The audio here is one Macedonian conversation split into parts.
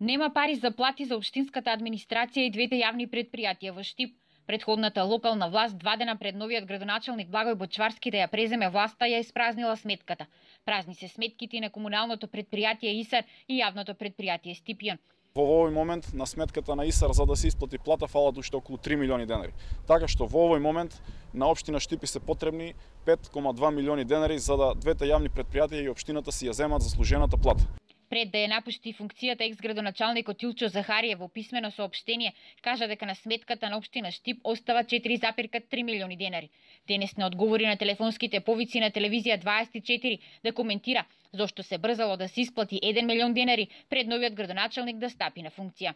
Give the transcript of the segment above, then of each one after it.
Нема пари за плати за општинската администрација и двете јавни предпријатија во Штип. Претходната локална власт 2 дена пред новиот градоначалник Благој Бочварски да ја преземе власта ја испразнила сметката. Празни се сметките на комуналното предпријатие ИСАР и јавното предпријатие Стипјан. Во овој момент на сметката на ИСАР за да се исплати плата фалат уште околу 3 милиони денари. Така што во овој момент на општина Штипи се потребни 5,2 милиони денари за да двете јавни предпријатија и општината си ја земат заслужената плата. Пред да ја напушти функцијата екс-градоначалникот Илчо Захариев во писмено соопштение кажа дека на сметката на општина Штип остава 4,3 милиони денари. Денес не одговори на телефонските повици на телевизија 24 да коментира зошто се брзало да се исплати 1 милион денари пред новиот градоначалник да стапи на функција.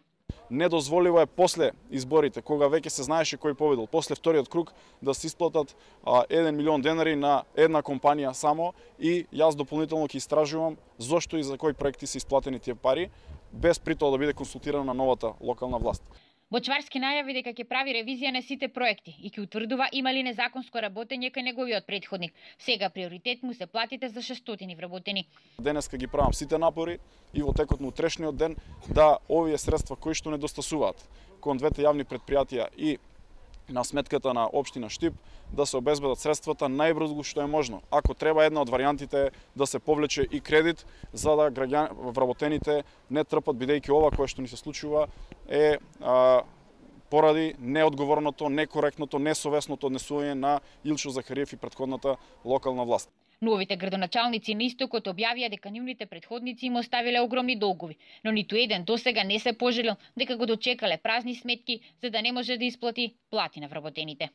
Недозволиво е после изборите, кога веќе се знаеше кој победил, после вториот круг да се исплатат 1 милион денари на една компанија само и јас дополнително ќе истражувам зошто и за кои проекти се исплатени тие пари, без при тоа да биде консултирана новата локална власт. Бочварски најави дека ќе прави ревизија на сите проекти и ќе утврдува има ли незаконско работење кај неговиот претходник. Сега приоритет му се платите за 600 вработени. Денеска ги правам сите напори и во текот на утрешниот ден да овие средства кои што недостасуваат кон двете јавни предпријатија и на сметката на општина Штип да се обезбедат средствата најбрзо што е можно. Ако треба, една од варијантите е да се повлече и кредит за да вработените не трпат, бидејќи ова кое што ни се случува е поради неодговорното, некоректното, несовесното однесување на Илчо Захариев и претходната локална власт. Новите градоначалници на Истокот објавија дека нивните претходници им оставиле огромни долгови, но ниту еден досега не се пожалил дека го дочекале празни сметки за да не може да исплати плати на вработените.